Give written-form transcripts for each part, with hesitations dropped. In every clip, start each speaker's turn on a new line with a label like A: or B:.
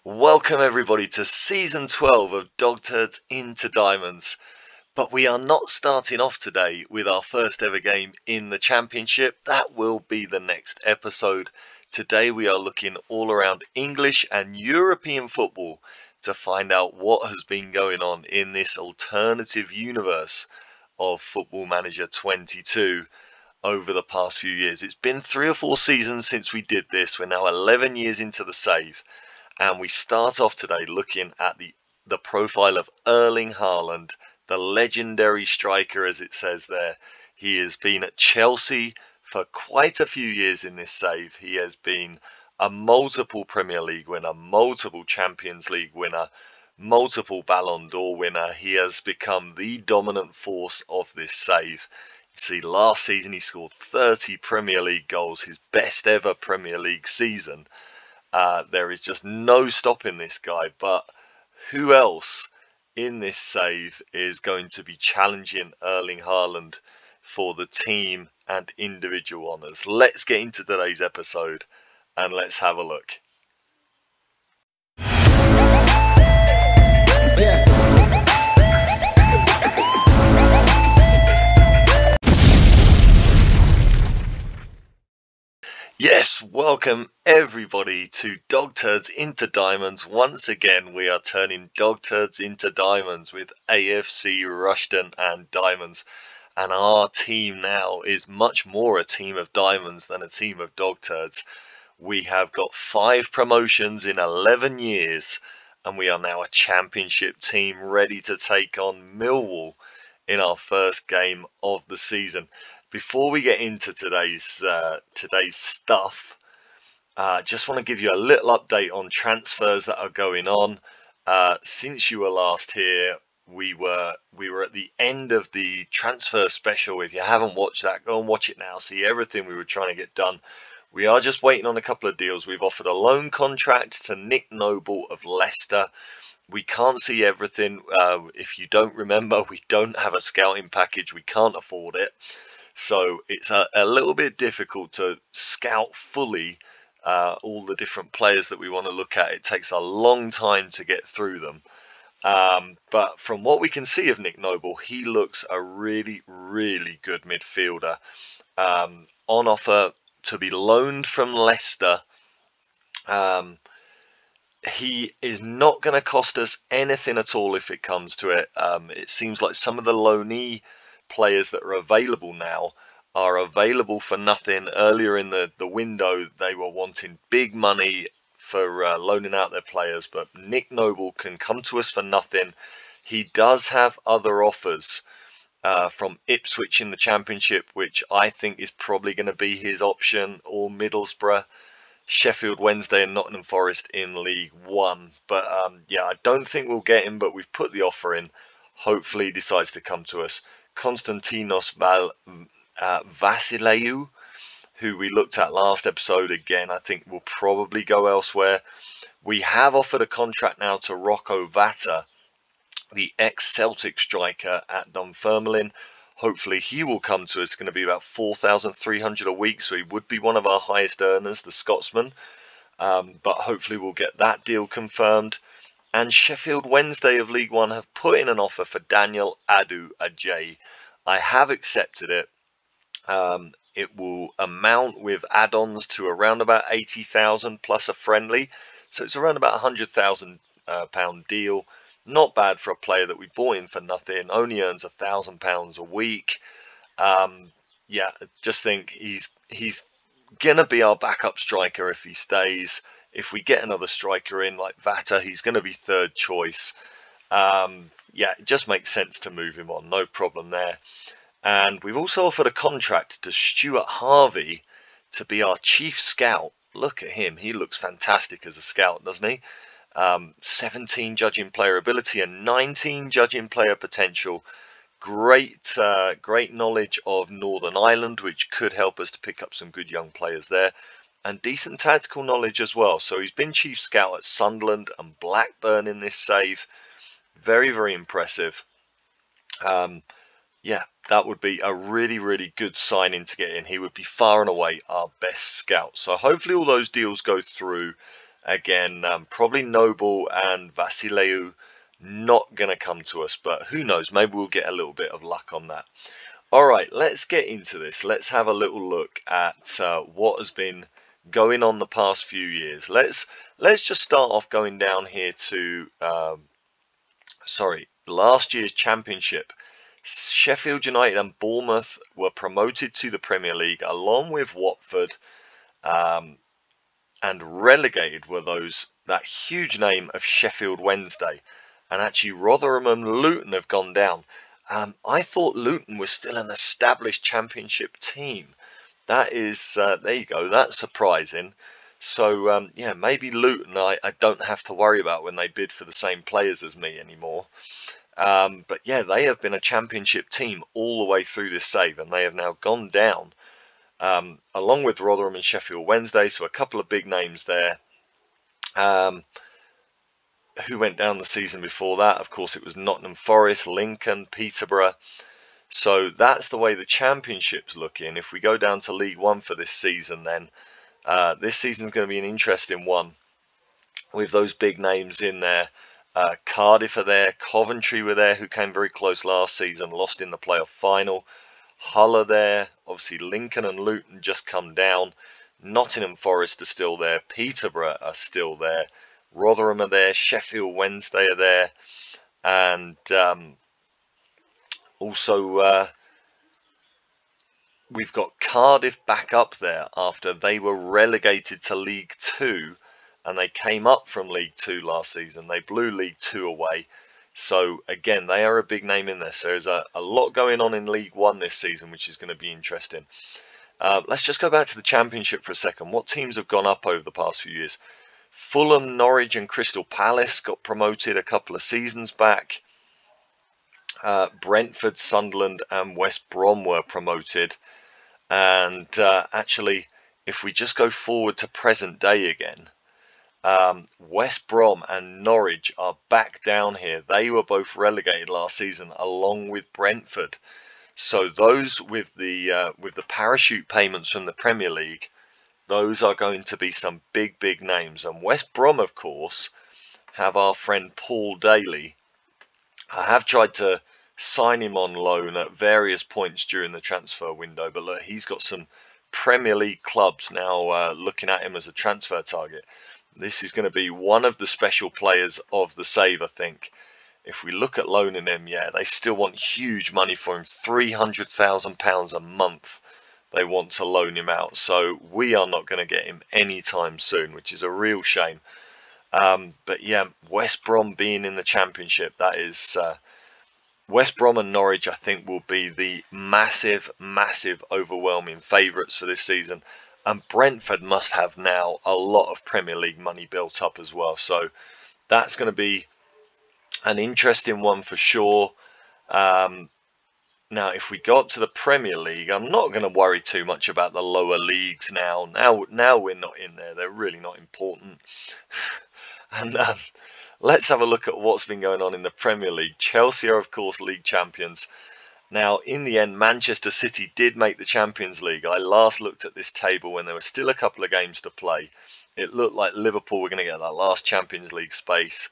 A: Welcome everybody to season 12 of Dog Turds into Diamonds. But we are not starting off today with our first ever game in the championship. That will be the next episode. Today we are looking all around English and European football to find out what has been going on in this alternative universe of Football Manager 22 over the past few years. It's been 3 or 4 seasons since we did this. We're now 11 years into the save. And we start off today looking at the profile of Erling Haaland, the legendary striker, as it says there. He has been at Chelsea for quite a few years in this save. He has been a multiple Premier League winner, multiple Champions League winner, multiple Ballon d'Or winner. He has become the dominant force of this save. You see, last season he scored 30 Premier League goals, his best ever Premier League season. There is just no stopping this guy, but who else in this save is going to be challenging Erling Haaland for the team and individual honours? Let's get into today's episode and let's have a look. Yes, welcome everybody to Dog Turds into Diamonds. Once again, we are turning Dog Turds into Diamonds with AFC Rushden and Diamonds. And our team now is much more a team of diamonds than a team of dog turds. We have got 5 promotions in 11 years, and we are now a championship team ready to take on Millwall in our first game of the season. Before we get into today's stuff, just want to give you a little update on transfers that are going on. Since you were last here, we were at the end of the transfer special. If you haven't watched that, go and watch it now. See everything we were trying to get done. We are just waiting on a couple of deals. We've offered a loan contract to Nick Noble of Leicester. We can't see everything. If you don't remember, we don't have a scouting package. We can't afford it. So it's a little bit difficult to scout fully all the different players that we want to look at. It takes a long time to get through them. But from what we can see of Nick Noble, he looks a really, really good midfielder. On offer to be loaned from Leicester. He is not going to cost us anything at all if it comes to it. It seems like some of the loanee players that are available now are available for nothing. Earlier in the window, they were wanting big money for loaning out their players, but Nick Noble can come to us for nothing. He does have other offers from Ipswich in the Championship, which I think is probably going to be his option, or Middlesbrough, Sheffield Wednesday and Nottingham Forest in League One. But yeah, I don't think we'll get him, but we've put the offer in. Hopefully he decides to come to us. Konstantinos Vasileu, who we looked at last episode, again I think will probably go elsewhere. We have offered a contract now to Rocco Vata, the ex-Celtic striker at Dunfermline. Hopefully he will come to us. It's going to be about 4,300 a week, so he would be one of our highest earners, the Scotsman. But hopefully we'll get that deal confirmed. And Sheffield Wednesday of League One have put in an offer for Daniel Adu-Ajay. I have accepted it. It will amount with add-ons to around about 80,000 plus a friendly. So it's around about £100,000 deal. Not bad for a player that we bought in for nothing. Only earns £1,000 a week. Yeah, just think he's going to be our backup striker if he stays. If we get another striker in like Vata, he's going to be third choice. Yeah, it just makes sense to move him on. No problem there. And we've also offered a contract to Stuart Harvey to be our chief scout. Look at him. He looks fantastic as a scout, doesn't he? 17 judging player ability and 19 judging player potential. Great knowledge of Northern Ireland, which could help us to pick up some good young players there. And decent tactical knowledge as well. So he's been chief scout at Sunderland and Blackburn in this save. Very, very impressive. Yeah, that would be a really, really good signing to get in. He would be far and away our best scout. So hopefully all those deals go through Again, probably Noble and Vasileu not going to come to us, but who knows? Maybe we'll get a little bit of luck on that. All right, let's get into this. Let's have a little look at what has been going on the past few years. Let's just start off going down here to last year's championship. Sheffield United and Bournemouth were promoted to the Premier League along with Watford, and relegated were that huge name of Sheffield Wednesday. And actually Rotherham and Luton have gone down. I thought Luton was still an established championship team. That is, there you go, that's surprising. So, yeah, maybe Luton I don't have to worry about when they bid for the same players as me anymore. But yeah, they have been a championship team all the way through this save, and they have now gone down, along with Rotherham and Sheffield Wednesday. So a couple of big names there. Who went down the season before that? Of course, it was Nottingham Forest, Lincoln, Peterborough. So that's the way the championship's looking. If we go down to League One for this season, then this season's going to be an interesting one with those big names in there. Cardiff are there, Coventry were there, who came very close last season, lost in the playoff final. Hull are there, obviously Lincoln and Luton just come down. Nottingham Forest are still there, Peterborough are still there, Rotherham are there, Sheffield Wednesday are there, and also we've got Cardiff back up there after they were relegated to League Two, and they came up from League Two last season. They blew League Two away. So again, they are a big name in there. So there's a lot going on in League One this season, which is going to be interesting. Let's just go back to the Championship for a second. What teams have gone up over the past few years? Fulham, Norwich and Crystal Palace got promoted a couple of seasons back. Brentford, Sunderland and West Brom were promoted. And actually, if we just go forward to present day again, West Brom and Norwich are back down here. They were both relegated last season along with Brentford. So those with the parachute payments from the Premier League, those are going to be some big names. And West Brom, of course, have our friend Paul Daly. I have tried to sign him on loan at various points during the transfer window, but look, he's got some Premier League clubs now looking at him as a transfer target. This is going to be one of the special players of the save, I think. If we look at loaning him, yeah, they still want huge money for him, £300,000 a month. They want to loan him out, so we are not going to get him anytime soon, which is a real shame. But yeah, West Brom being in the Championship, that is West Brom and Norwich, I think, will be the massive overwhelming favourites for this season. And Brentford must have now a lot of Premier League money built up as well. So that's going to be an interesting one for sure. Now, if we go up to the Premier League, I'm not going to worry too much about the lower leagues now. Now we're not in there. They're really not important. And let's have a look at what's been going on in the Premier League. Chelsea are, of course, league champions. Now, in the end, Manchester City did make the Champions League. I last looked at this table when there were still a couple of games to play. It looked like Liverpool were going to get that last Champions League space.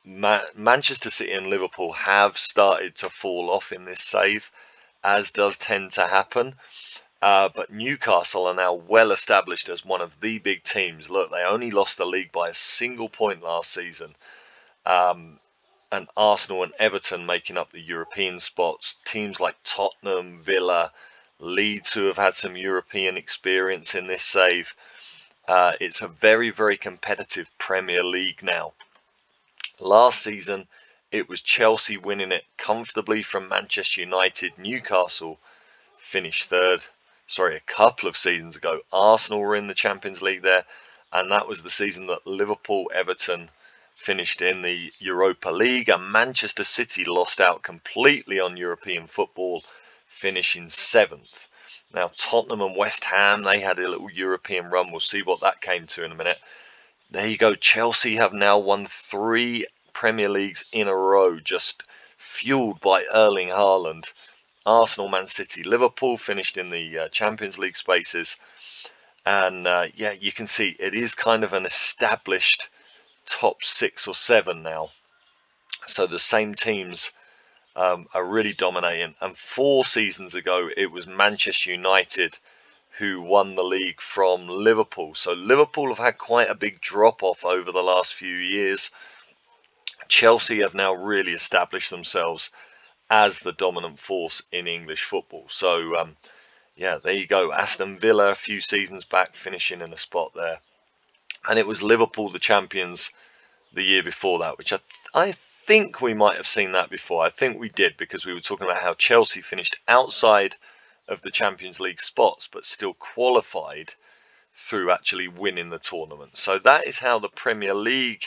A: Manchester City and Liverpool have started to fall off in this save, as does tend to happen. But Newcastle are now well established as one of the big teams. Look, they only lost the league by a single point last season. And Arsenal and Everton making up the European spots. Teams like Tottenham, Villa, Leeds, who have had some European experience in this save. It's a very competitive Premier League now. Last season, it was Chelsea winning it comfortably from Manchester United. Newcastle finished third. Sorry, a couple of seasons ago, Arsenal were in the Champions League there. And that was the season that Liverpool, Everton finished in the Europa League, and Manchester City lost out completely on European football, finishing 7th. Now, Tottenham and West Ham, they had a little European run. We'll see what that came to in a minute. There you go. Chelsea have now won 3 Premier Leagues in a row, just fueled by Erling Haaland. Arsenal, Man City, Liverpool finished in the Champions League spaces. And yeah, you can see it is kind of an established top 6 or 7 now. So the same teams are really dominating. And 4 seasons ago, it was Manchester United who won the league from Liverpool. So Liverpool have had quite a big drop off over the last few years. Chelsea have now really established themselves as the dominant force in English football. So yeah, there you go. Aston Villa a few seasons back finishing in a spot there. And it was Liverpool the champions the year before that, which I think we might have seen that before. I think we did, because we were talking about how Chelsea finished outside of the Champions League spots but still qualified through actually winning the tournament. So that is how the Premier League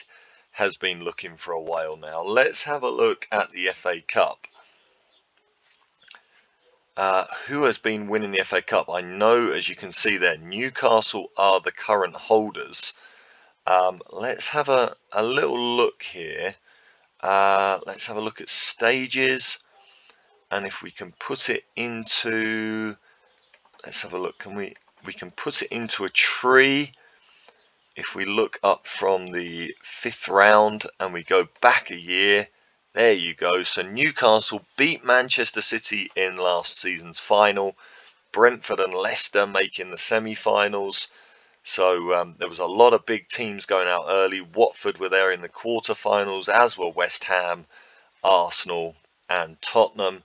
A: has been looking for a while now. Let's have a look at the FA Cup. Who has been winning the FA Cup? I know, as you can see there, Newcastle are the current holders. Let's have a little look here. Let's have a look at stages, and if we can put it into, let's have a look, we can put it into a tree. If we look up from the 5th round and we go back a year, there you go. So Newcastle beat Manchester City in last season's final, Brentford and Leicester making the semi-finals. So there was a lot of big teams going out early. Watford were there in the quarterfinals, as were West Ham, Arsenal and Tottenham.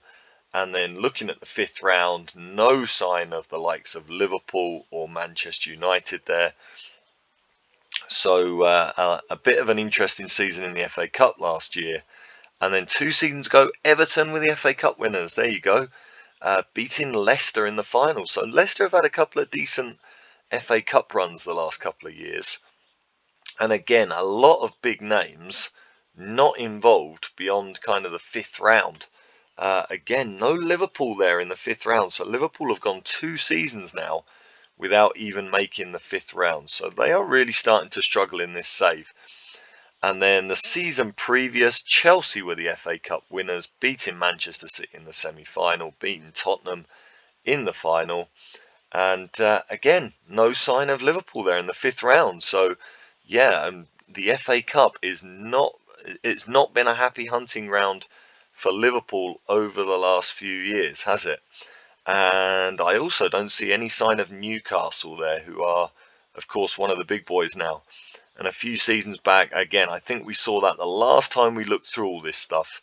A: And then looking at the 5th round, no sign of the likes of Liverpool or Manchester United there. So a bit of an interesting season in the FA Cup last year. And then 2 seasons ago, Everton were the FA Cup winners. There you go. Beating Leicester in the final. So Leicester have had a couple of decent FA Cup runs the last couple of years. And again, a lot of big names not involved beyond kind of the 5th round. Again, no Liverpool there in the 5th round. So Liverpool have gone 2 seasons now without even making the 5th round. So they are really starting to struggle in this save. And then the season previous, Chelsea were the FA Cup winners, beating Manchester City in the semi-final, beating Tottenham in the final. And again, no sign of Liverpool there in the 5th round. So yeah, the FA Cup it's not been a happy hunting ground for Liverpool over the last few years, has it? And I also don't see any sign of Newcastle there, who are, of course, one of the big boys now. And a few seasons back, again, I think we saw that the last time we looked through all this stuff,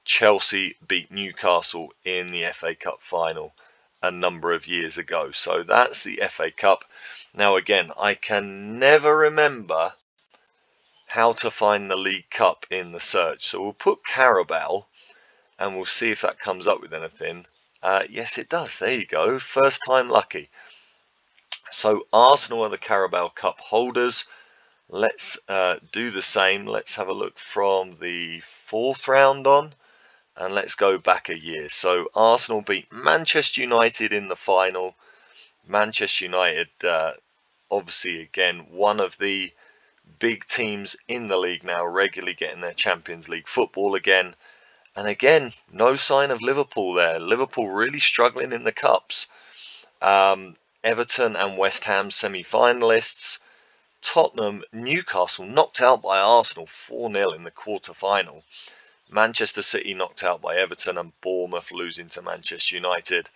A: Chelsea beat Newcastle in the FA Cup final a number of years ago. So that's the FA Cup. Now, again, I can never remember how to find the League Cup in the search. So we'll put Carabao and we'll see if that comes up with anything. Yes, it does. There you go. First time lucky. So Arsenal are the Carabao Cup holders. Let's do the same. Let's have a look from the 4th round on, and let's go back a year. So Arsenal beat Manchester United in the final. Manchester United, obviously, again, one of the big teams in the league now, regularly getting their Champions League football again. And again, no sign of Liverpool there. Liverpool really struggling in the cups. Everton and West Ham semi-finalists. Tottenham, Newcastle knocked out by Arsenal 4-0 in the quarter-final. Manchester City knocked out by Everton, and Bournemouth losing to Manchester United.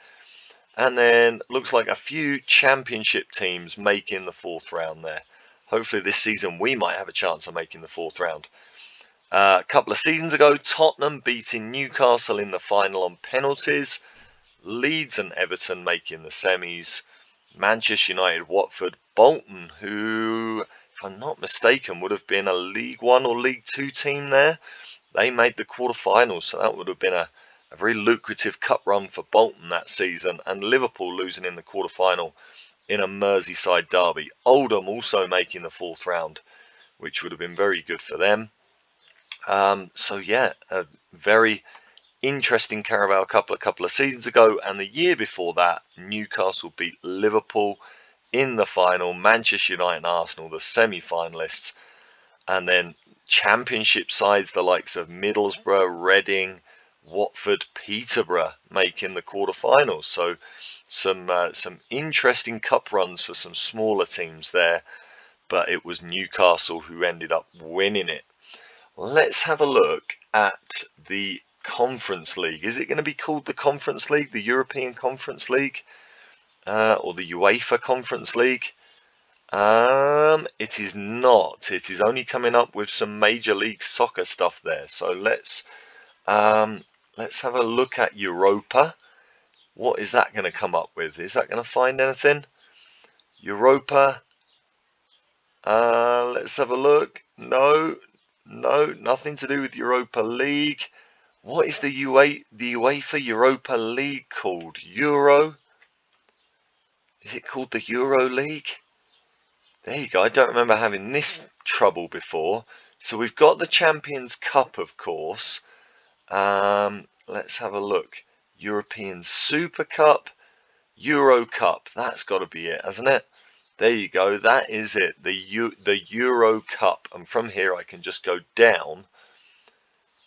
A: And then looks like a few championship teams making the 4th round there. Hopefully this season we might have a chance of making the 4th round. A couple of seasons ago, Tottenham beating Newcastle in the final on penalties. Leeds and Everton making the semis. Manchester United, Watford, Bolton, who, if I'm not mistaken, would have been a League 1 or League 2 team there. They made the quarterfinals, so that would have been a very lucrative cup run for Bolton that season. And Liverpool losing in the quarterfinal in a Merseyside derby. Oldham also making the 4th round, which would have been very good for them. So yeah, a very interesting Carabao Cup a couple of seasons ago, and the year before that, Newcastle beat Liverpool in the final. Manchester United and Arsenal, the semi-finalists, and then championship sides, the likes of Middlesbrough, Reading, Watford, Peterborough, making the quarterfinals. So some interesting cup runs for some smaller teams there, but it was Newcastle who ended up winning it. Let's have a look at the Conference League. Is it going to be called the Conference League, the European Conference League, or the UEFA Conference League? It is not. It is only coming up with some Major League Soccer stuff there. So let's have a look at Europa. What is that going to come up with? Is that going to find anything? Europa. Let's have a look. No, nothing to do with Europa League. What is the UEFA Europa League called? Euro? Is it called the Euro League? There you go. I don't remember having this trouble before. So we've got the Champions Cup, of course. Let's have a look. European Super Cup, Euro Cup. That's got to be it, hasn't it? There you go. That is it. The Euro Cup. And from here I can just go down.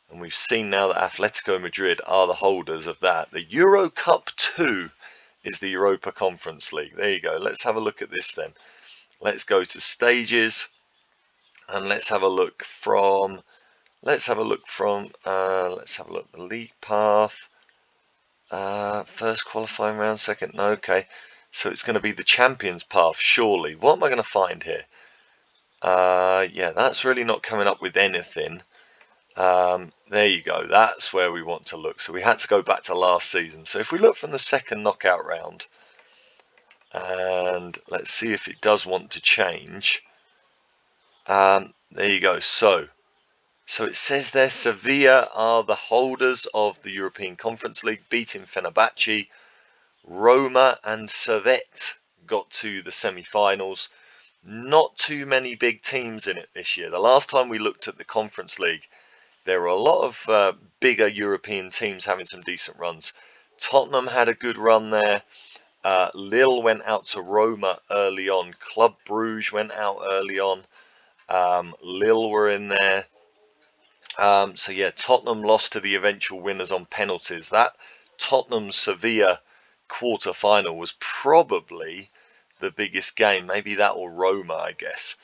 A: And we've seen now that Atletico Madrid are the holders of that. The Euro Cup 2 is the Europa Conference League. There you go. Let's have a look at this then. Let's go to stages. And let's have a look from the league path. First qualifying round, second. No, okay. So it's going to be the Champions path, surely. What am I going to find here? Yeah, that's really not coming up with anything. There you go. That's where we want to look. So we had to go back to last season. So if we look from the second knockout round, and let's see if it does want to change. There you go. So it says there Sevilla are the holders of the European Conference League, beating Fenerbahce. Roma and Servette got to the semi-finals. Not too many big teams in it this year. The last time we looked at the Conference League, there were a lot of bigger European teams having some decent runs. Tottenham had a good run there. Lille went out to Roma early on. Club Brugge went out early on. Lille were in there. So yeah, Tottenham lost to the eventual winners on penalties. That Tottenham-Sevilla quarter-final was probably the biggest game. Maybe that or Roma, I guess.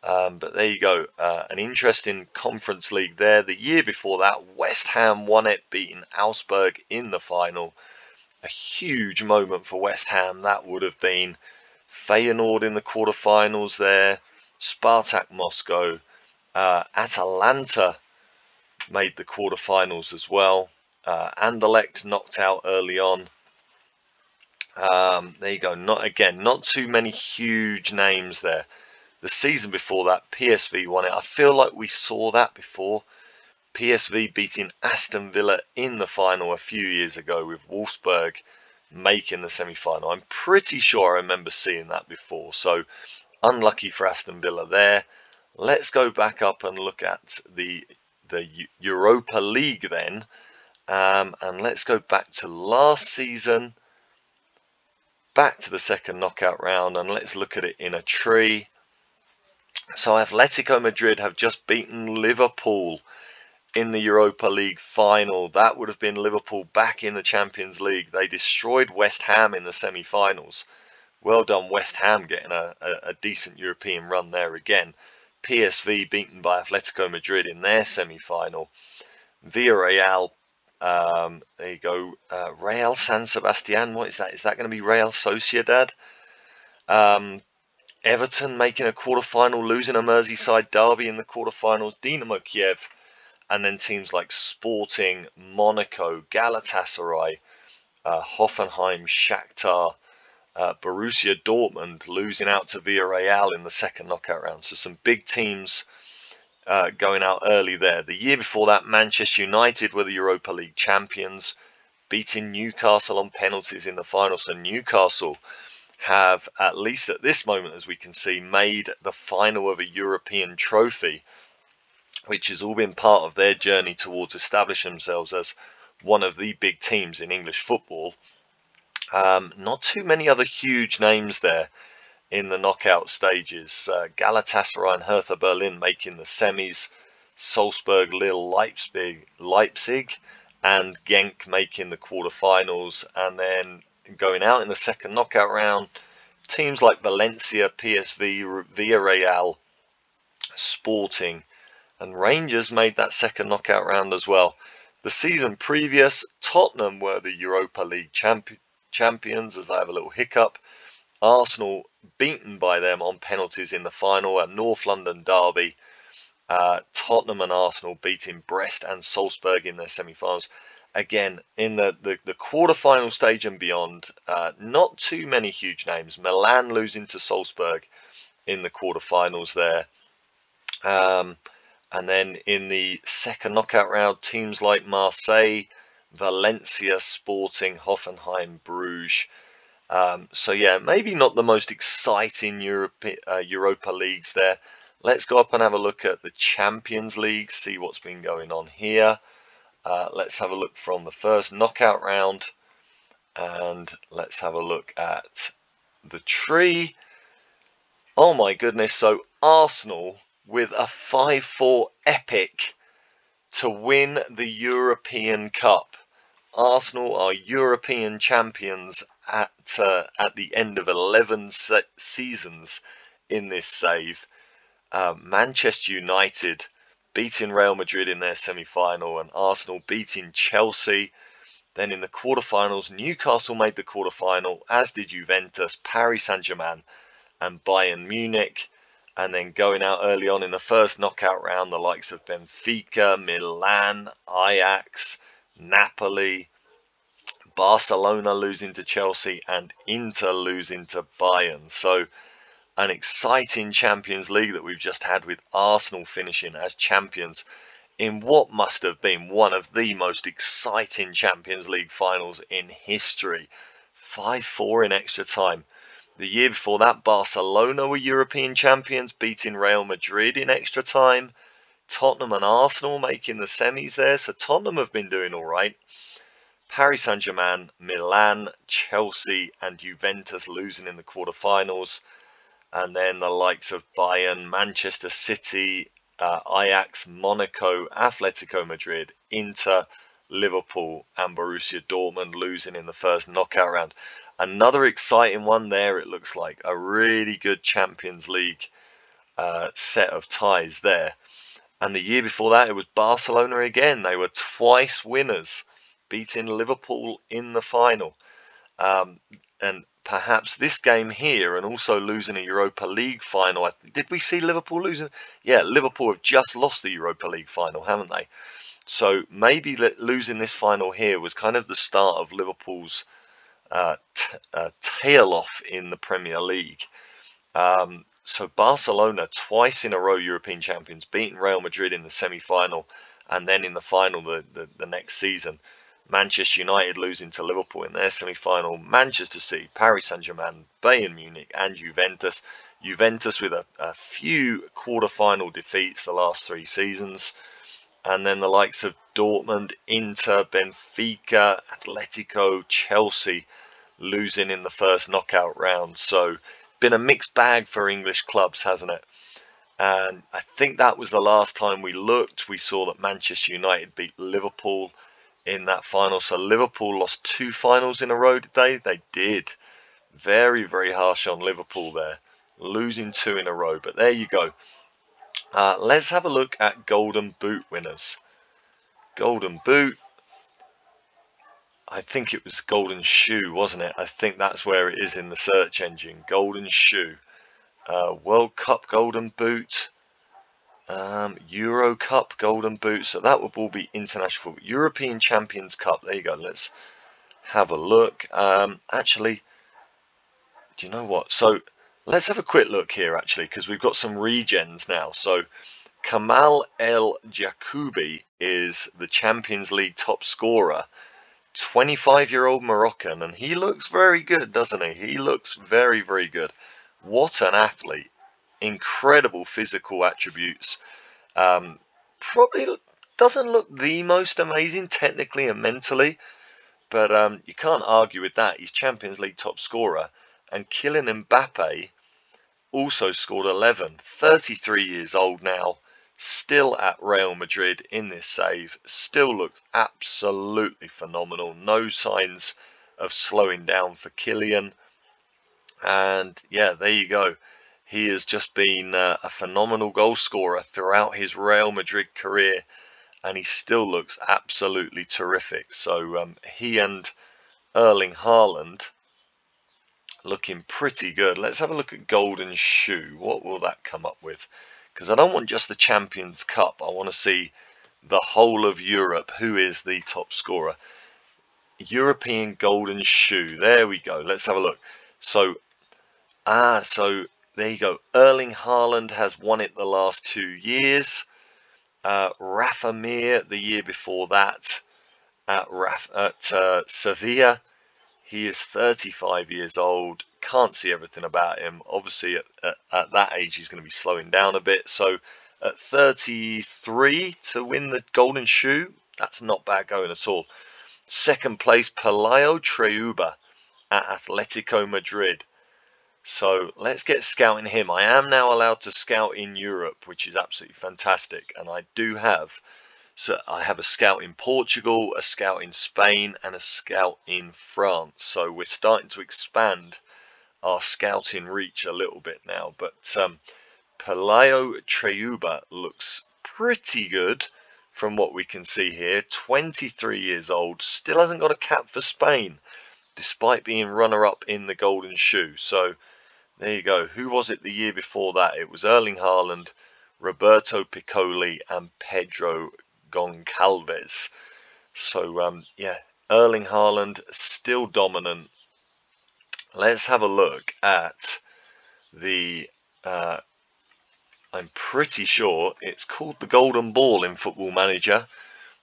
A: But there you go. An interesting Conference League there. The year before that, West Ham won it, beating Augsburg in the final. A huge moment for West Ham. That would have been Feyenoord in the quarter-finals there. Spartak Moscow. Atalanta made the quarter-finals as well. Anderlecht knocked out early on. There you go. Not too many huge names there. The season before that, PSV won it. I feel like we saw that before. PSV beating Aston Villa in the final a few years ago, with Wolfsburg making the semi-final. I'm pretty sure I remember seeing that before. So unlucky for Aston Villa there. Let's go back up and look at the Europa League then. And let's go back to last season. Back to the second knockout round, and let's look at it in a tree. So Atletico Madrid have just beaten Liverpool in the Europa League final. That would have been Liverpool back in the Champions League. They destroyed West Ham in the semi-finals. Well done, West Ham, getting a decent European run there again. PSV beaten by Atletico Madrid in their semi-final. Villarreal, there you go. Real San Sebastian, what is that? Is that going to be Real Sociedad? Everton making a quarter-final, losing a Merseyside derby in the quarter-finals. Dinamo Kiev, and then teams like Sporting, Monaco, Galatasaray, Hoffenheim, Shakhtar, Borussia Dortmund losing out to Villarreal in the second knockout round. So some big teams going out early there. The year before that, Manchester United were the Europa League champions, beating Newcastle on penalties in the final. So Newcastle have, at least at this moment, as we can see, made the final of a European trophy, which has all been part of their journey towards establishing themselves as one of the big teams in English football. Not too many other huge names there in the knockout stages. Galatasaray and Hertha Berlin making the semis. Salzburg, Lille, Leipzig, and Genk making the quarterfinals. And then going out in the second knockout round. Teams like Valencia, PSV, Villarreal, Sporting and Rangers made that second knockout round as well. The season previous, Tottenham were the Europa League champions, as I have a little hiccup. Arsenal beaten by them on penalties in the final, a North London derby. Tottenham and Arsenal beating Brest and Salzburg in their semi-finals. Again, in the quarter-final stage and beyond, not too many huge names. Milan losing to Salzburg in the quarter-finals there. And then in the second knockout round, teams like Marseille, Valencia, Sporting, Hoffenheim, Bruges. So yeah, maybe not the most exciting Europa Leagues there. Let's go up and have a look at the Champions League, see what's been going on here. Let's have a look from the first knockout round, and let's have a look at the tree. Oh my goodness, so Arsenal with a 5-4 epic to win the European Cup. Arsenal are European champions at the end of 11 seasons in this save. Manchester United beating Real Madrid in their semi-final, and Arsenal beating Chelsea. Then in the quarterfinals, Newcastle made the quarterfinal, as did Juventus, Paris Saint-Germain and Bayern Munich. And then going out early on in the first knockout round, the likes of Benfica, Milan, Ajax, Napoli, Barcelona losing to Chelsea, and Inter losing to Bayern. So an exciting Champions League that we've just had, with Arsenal finishing as champions in what must have been one of the most exciting Champions League finals in history. 5-4 in extra time. The year before that, Barcelona were European champions, beating Real Madrid in extra time. Tottenham and Arsenal making the semis there, so Tottenham have been doing all right. Paris Saint-Germain, Milan, Chelsea and Juventus losing in the quarterfinals. And then the likes of Bayern, Manchester City, Ajax, Monaco, Atletico Madrid, Inter, Liverpool and Borussia Dortmund losing in the first knockout round. Another exciting one there, it looks like. A really good Champions League set of ties there. And the year before that, it was Barcelona again. They were twice winners, beating Liverpool in the final. And perhaps this game here, and also losing a Europa League final. Did we see Liverpool losing? Yeah, Liverpool have just lost the Europa League final, haven't they? So maybe losing this final here was kind of the start of Liverpool's tail off in the Premier League. So Barcelona, twice in a row European champions, beating Real Madrid in the semi-final, and then in the final the next season. Manchester United losing to Liverpool in their semi-final. Manchester City, Paris Saint-Germain, Bayern Munich and Juventus. Juventus with a few quarter-final defeats the last 3 seasons. And then the likes of Dortmund, Inter, Benfica, Atletico, Chelsea losing in the first knockout round. So been a mixed bag for English clubs, hasn't it? And I think that was the last time we looked. We saw that Manchester United beat Liverpool in that final. So Liverpool lost 2 finals in a row, did they? They did. Very, very harsh on Liverpool there, losing 2 in a row. But there you go. Let's have a look at Golden Boot winners. Golden Boot. I think it was Golden Shoe, wasn't it? I think that's where it is in the search engine. Golden Shoe. World Cup Golden Boot. Euro Cup Golden Boot. So that would all be international football. European Champions Cup. There you go. Let's have a look. Actually, do you know what? So let's have a quick look here, actually, because we've got some regens now. So Kamal El Jacoubi is the Champions League top scorer. 25-year-old Moroccan, and he looks very good, doesn't he? He looks very, very good. What an athlete. Incredible physical attributes. Probably doesn't look the most amazing technically and mentally, but you can't argue with that. He's Champions League top scorer. And Kylian Mbappe also scored 11. 33 years old now. Still at Real Madrid in this save. Still looks absolutely phenomenal. No signs of slowing down for Kylian. And yeah, there you go. He has just been a phenomenal goal scorer throughout his Real Madrid career, and he still looks absolutely terrific. So he and Erling Haaland looking pretty good. Let's have a look at Golden Shoe. What will that come up with? Because I don't want just the Champions Cup. I want to see the whole of Europe. Who is the top scorer? European Golden Shoe. There we go. Let's have a look. So there you go. Erling Haaland has won it the last 2 years. Rafa Mir the year before that at Sevilla. He is 35 years old. Can't see everything about him. Obviously, at that age, he's going to be slowing down a bit. So, at 33 to win the Golden Shoe, that's not bad going at all. Second place, Pelayo Treuba at Atletico Madrid. So, let's get scouting him. I am now allowed to scout in Europe, which is absolutely fantastic. And I do have... So I have a scout in Portugal, a scout in Spain, and a scout in France. So we're starting to expand our scouting reach a little bit now. But Pelayo Treuba looks pretty good from what we can see here. 23 years old, still hasn't got a cap for Spain, despite being runner-up in the Golden Shoe. So there you go. Who was it the year before that? It was Erling Haaland, Roberto Piccoli, and Pedro Goncalves. So yeah, Erling Haaland still dominant. Let's have a look at the I'm pretty sure it's called the Golden Ball in Football Manager,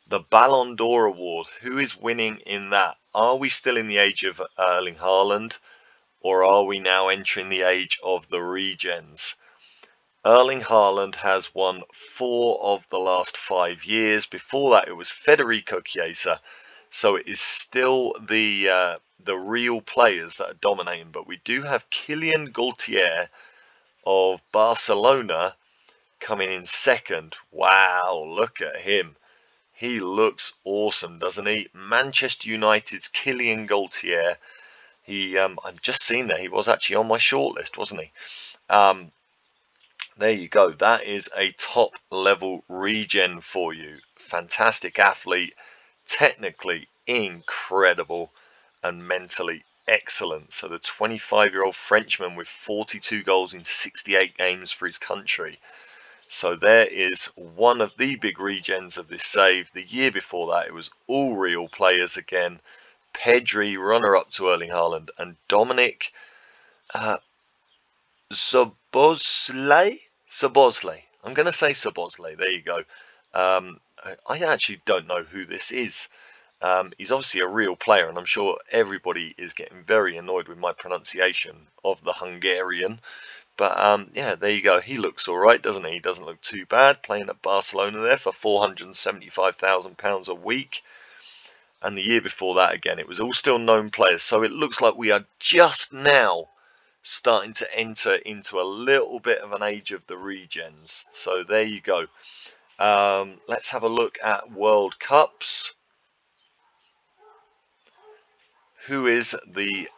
A: the Ballon d'Or award. Who is winning in that? Are we still in the age of Erling Haaland, or are we now entering the age of the regens? Erling Haaland has won 4 of the last 5 years. Before that, it was Federico Chiesa. So it is still the real players that are dominating. But we do have Kylian Gaultier of Barcelona coming in second. Wow, look at him. He looks awesome, doesn't he? Manchester United's Kylian Gaultier. I've just seen that he was actually on my shortlist, wasn't he? There you go. That is a top level regen for you. Fantastic athlete, technically incredible, and mentally excellent. So the 25-year-old Frenchman with 42 goals in 68 games for his country. So there is one of the big regens of this save. The year before that, it was all real players again. Pedri, runner-up to Erling Haaland, and Dominic Szoboszlai. I'm going to say Szoboszlai. There you go. I actually don't know who this is. He's obviously a real player, and I'm sure everybody is getting very annoyed with my pronunciation of the Hungarian. But yeah, there you go. He looks all right, doesn't he? He doesn't look too bad, playing at Barcelona there for £475,000 a week. And the year before that, again, it was all still known players. So it looks like we are just now starting to enter into a little bit of an age of the regens. So there you go. Let's have a look at World Cups. Who is the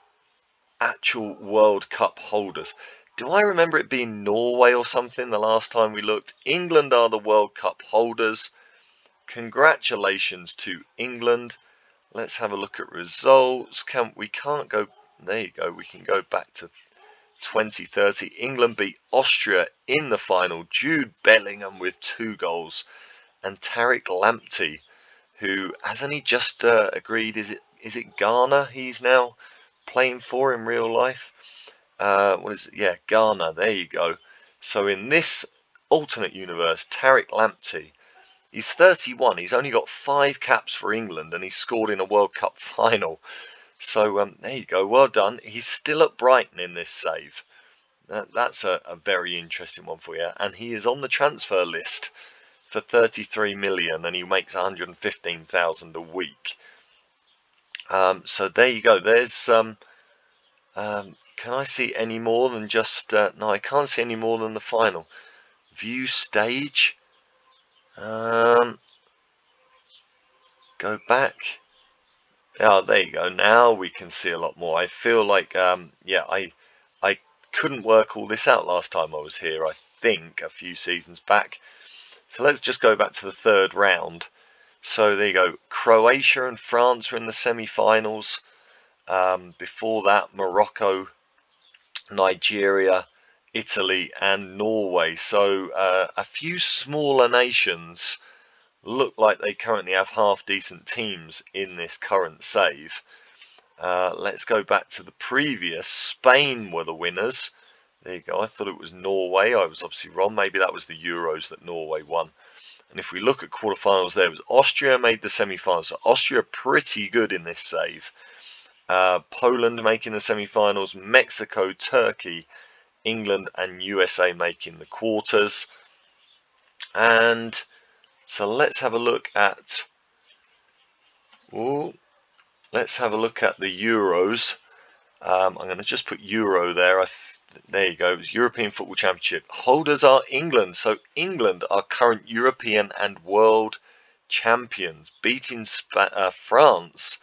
A: actual World Cup holders? Do I remember it being Norway or something the last time we looked? England are the World Cup holders. Congratulations to England. Let's have a look at results. We can't go. There you go. We can go back to 2030. England beat Austria in the final. Jude Bellingham with 2 goals, and Tariq Lamptey, who hasn't he just agreed? Is it Ghana he's now playing for in real life? What is it? Yeah, Ghana. There you go. So in this alternate universe, Tariq Lamptey, he's 31. He's only got 5 caps for England, and he's scored in a World Cup final. So there you go. Well done. He's still at Brighton in this save. That's a very interesting one for you. And he is on the transfer list for 33 million, and he makes 115,000 a week. So there you go. There's can I see any more than just no, I can't see any more than the final. View stage. Go back. Yeah, there you go. Now we can see a lot more. I feel like, yeah, I couldn't work all this out last time I was here, I think, a few seasons back. So let's just go back to the third round. So there you go. Croatia and France were in the semi-finals. Before that, Morocco, Nigeria, Italy and Norway. So a few smaller nations look like they currently have half decent teams in this current save. Let's go back to the previous. Spain were the winners. There you go. I thought it was Norway. I was obviously wrong. Maybe that was the Euros that Norway won. And if we look at quarterfinals, there was Austria made the semi-finals. So Austria pretty good in this save. Poland making the semi-finals. Mexico, Turkey, England and USA making the quarters. And so let's have a look at the Euros. I'm going to just put Euro there. There you go. It was European Football Championship. Holders are England. So England are current European and world champions, beating France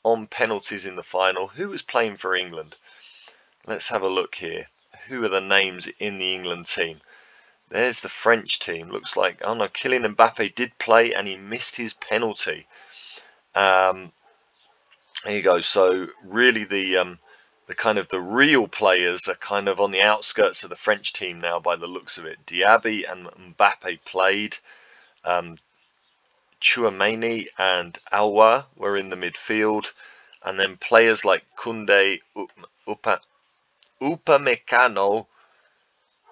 A: on penalties in the final. Who was playing for England? Let's have a look here. Who are the names in the England team? There's the French team. Looks like, oh no, Kylian Mbappe did play and he missed his penalty. There you go. So really the kind of the real players are kind of on the outskirts of the French team now by the looks of it. Diaby and Mbappe played. Tchouaméni and Aouar were in the midfield. And then players like Koundé, Upamecano,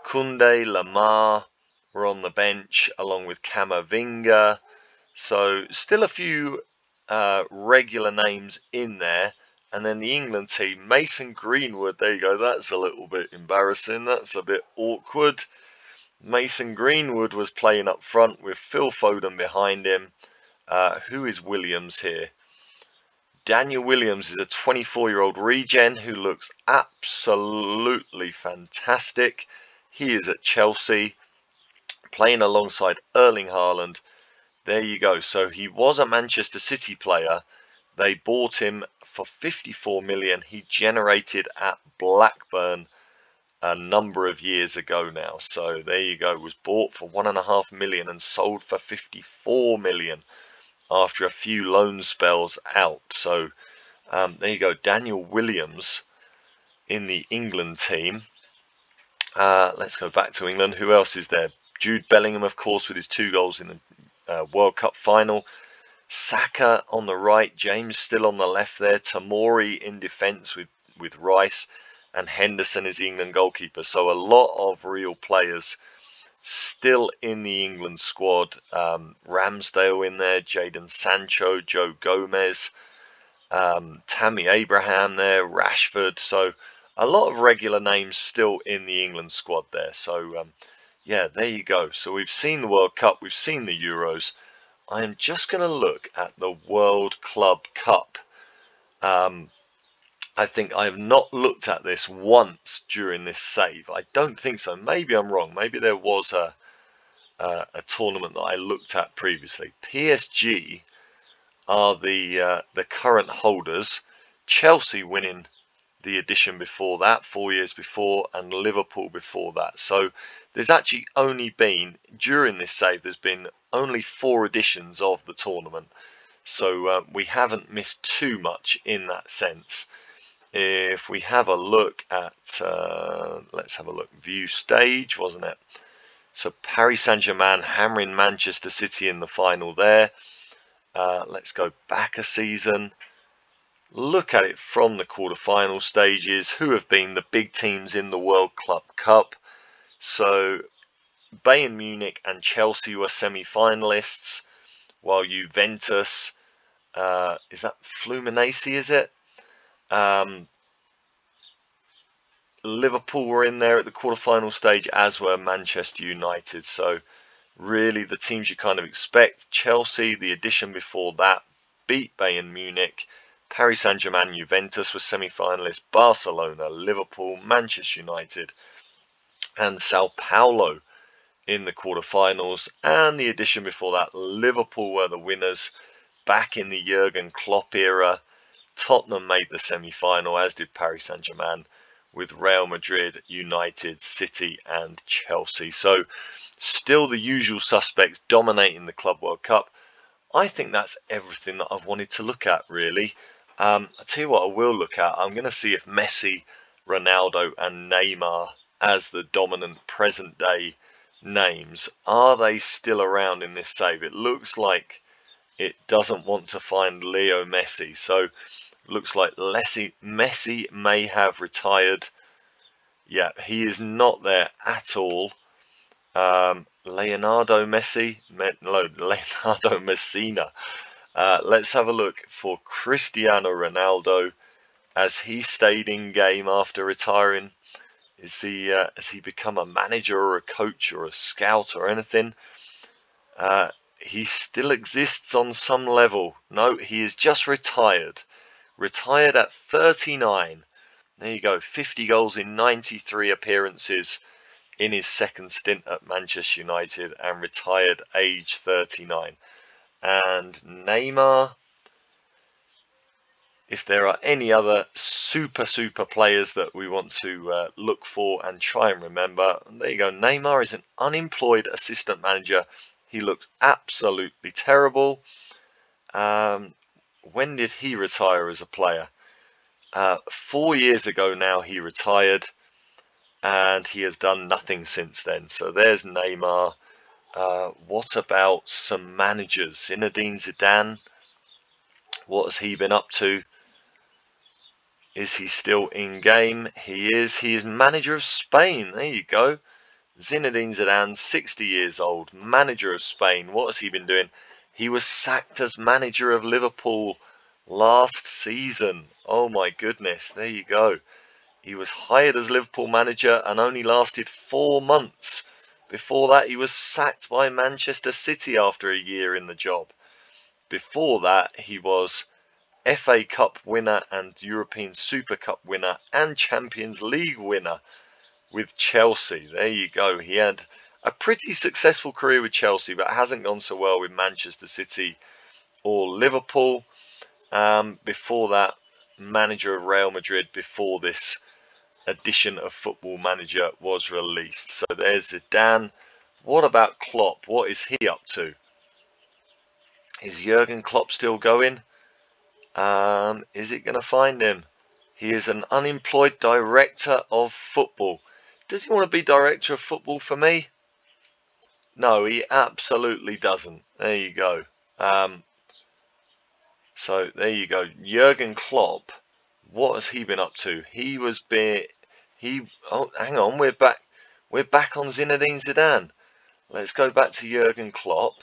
A: Koundé, Lamar were on the bench along with Camavinga. So still a few regular names in there. And then the England team, Mason Greenwood, there you go, that's a little bit embarrassing, that's a bit awkward. Mason Greenwood was playing up front with Phil Foden behind him. Who is Williams here? Daniel Williams is a 24-year-old regen who looks absolutely fantastic. He is at Chelsea, playing alongside Erling Haaland. There you go, so he was a Manchester City player. They bought him for 54 million. He generated at Blackburn a number of years ago now. So there you go. Was bought for 1.5 million and sold for 54 million after a few loan spells out. So there you go. Daniel Williams in the England team. Let's go back to England. Who else is there? Jude Bellingham, of course, with his 2 goals in the World Cup final. Saka on the right, James still on the left there, Tomori in defence with Rice, and Henderson is the England goalkeeper. So a lot of real players still in the England squad. Ramsdale in there, Jadon Sancho, Joe Gomez, Tammy Abraham there, Rashford. So a lot of regular names still in the England squad there. So yeah, there you go. So we've seen the World Cup, we've seen the Euros. I am just going to look at the World Club Cup. I think I have not looked at this once during this save. I don't think so. Maybe I'm wrong. Maybe there was a tournament that I looked at previously. PSG are the current holders. Chelsea winning the edition before that, 4 years before, and Liverpool before that. So there's actually only been, during this save, there's been only 4 editions of the tournament. So we haven't missed too much in that sense. If we have a look at, let's have a look, view stage, wasn't it? So Paris Saint-Germain hammering Manchester City in the final there. Let's go back a season. Look at it from the quarter-final stages. Who have been the big teams in the World Club Cup? So Bayern Munich and Chelsea were semi-finalists, while Juventus, is that Fluminense, is it? Liverpool were in there at the quarter-final stage, as were Manchester United. So really the teams you kind of expect. Chelsea, the edition before that, beat Bayern Munich. Paris Saint-Germain, Juventus were semi-finalists. Barcelona, Liverpool, Manchester United and Sao Paulo in the quarterfinals. And the edition before that, Liverpool were the winners back in the Jurgen Klopp era. Tottenham made the semi-final, as did Paris Saint-Germain, with Real Madrid, United, City and Chelsea. So still the usual suspects dominating the Club World Cup. I think that's everything that I've wanted to look at, really. I'll tell you what I will look at. I'm going to see if Messi, Ronaldo and Neymar, as the dominant present day names, are they still around in this save? It looks like it doesn't want to find Leo Messi. So looks like Messi may have retired. Yeah, he is not there at all. Leonardo Messina. Let's have a look for Cristiano Ronaldo. Has he stayed in game after retiring? Has he become a manager or a coach or a scout or anything? He still exists on some level. No, he is just retired. Retired at 39. There you go, 50 goals in 93 appearances in his second stint at Manchester United, and retired age 39. And Neymar, if there are any other super players that we want to look for and try and remember, there you go. Neymar is an unemployed assistant manager. He looks absolutely terrible. When did he retire as a player? 4 years ago now he retired, and he has done nothing since then. So there's Neymar. What about some managers? Zinedine Zidane, what has he been up to? Is he still in game? He is. He is manager of Spain. There you go. Zinedine Zidane, 60 years old, manager of Spain. What has he been doing? He was sacked as manager of Liverpool last season. Oh my goodness, there you go. He was hired as Liverpool manager and only lasted 4 months. Before that, he was sacked by Manchester City after a year in the job. Before that, he was FA Cup winner and European Super Cup winner and Champions League winner with Chelsea. There you go. He had a pretty successful career with Chelsea, but hasn't gone so well with Manchester City or Liverpool. Before that, manager of Real Madrid before this edition of Football Manager was released. So there's Zidane. What about Klopp? What is he up to? Is Jurgen Klopp still going? Is it going to find him? He is an unemployed director of football. Does he want to be director of football for me? No, he absolutely doesn't. There you go. So there you go. Jurgen Klopp. What has he been up to? Oh, hang on. We're back on Zinedine Zidane. Let's go back to Jurgen Klopp.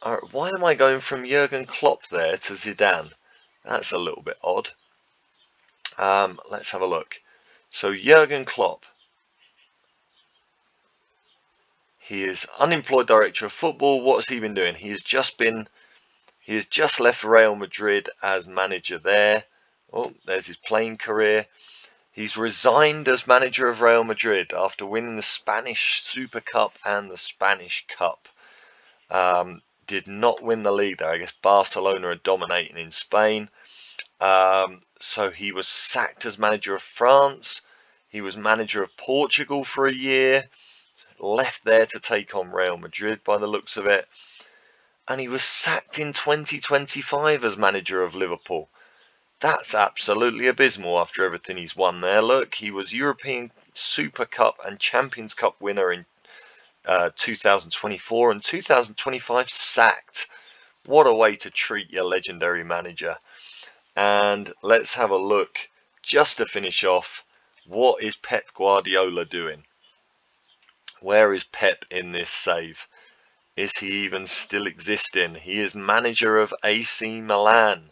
A: Alright, why am I going from Jurgen Klopp there to Zidane? That's a little bit odd. Let's have a look. So Jurgen Klopp. He is unemployed director of football. What has he been doing? He has just left Real Madrid as manager there. Oh, there's his playing career. He's resigned as manager of Real Madrid after winning the Spanish Super Cup and the Spanish Cup. Did not win the league there. I guess Barcelona are dominating in Spain. So he was sacked as manager of France. He was manager of Portugal for a year. Left there to take on Real Madrid by the looks of it. And he was sacked in 2025 as manager of Liverpool. That's absolutely abysmal after everything he's won there. Look, he was European Super Cup and Champions Cup winner in 2024 and 2025 sacked. What a way to treat your legendary manager. And let's have a look, just to finish off, what is Pep Guardiola doing? Where is Pep in this save? Is he even still existing? He is manager of AC Milan.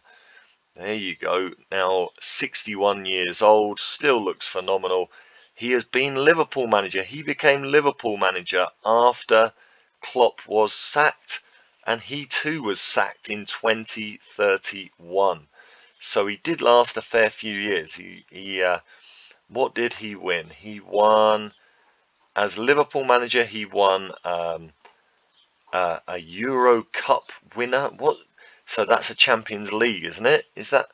A: There you go. Now 61 years old, still looks phenomenal. He has been Liverpool manager. He became Liverpool manager after Klopp was sacked, and he too was sacked in 2031. So he did last a fair few years. What did he win? He won as Liverpool manager. He won a Euro Cup winner. So that's a Champions League, isn't it? Is that?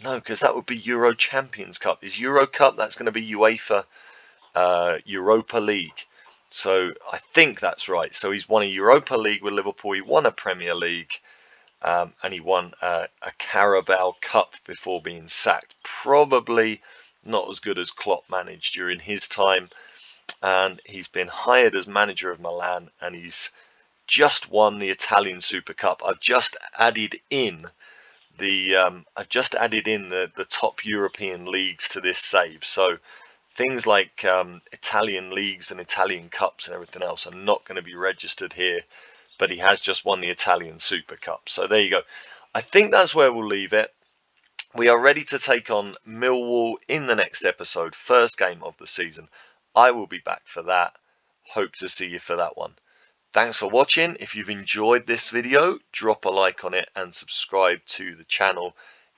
A: No, because that would be Euro Champions Cup. Is Euro Cup? That's going to be UEFA Europa League. So I think that's right. So he's won a Europa League with Liverpool. He won a Premier League. And he won a Carabao Cup before being sacked. Probably not as good as Klopp managed during his time. And he's been hired as manager of Milan, and he's just won the Italian Super Cup. I've just added in the top European leagues to this save. So things like Italian leagues and Italian cups and everything else are not going to be registered here, but he has just won the Italian Super Cup. So there you go. I think that's where we'll leave it. We are ready to take on Millwall in the next episode, first game of the season. I will be back for that. Hope to see you for that one. Thanks for watching. If you've enjoyed this video, drop a like on it and subscribe to the channel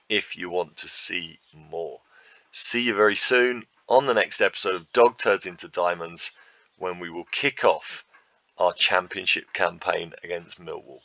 A: if you want to see more. See you very soon on the next episode of Dog Turds into Diamonds, when we will kick off our championship campaign against Millwall.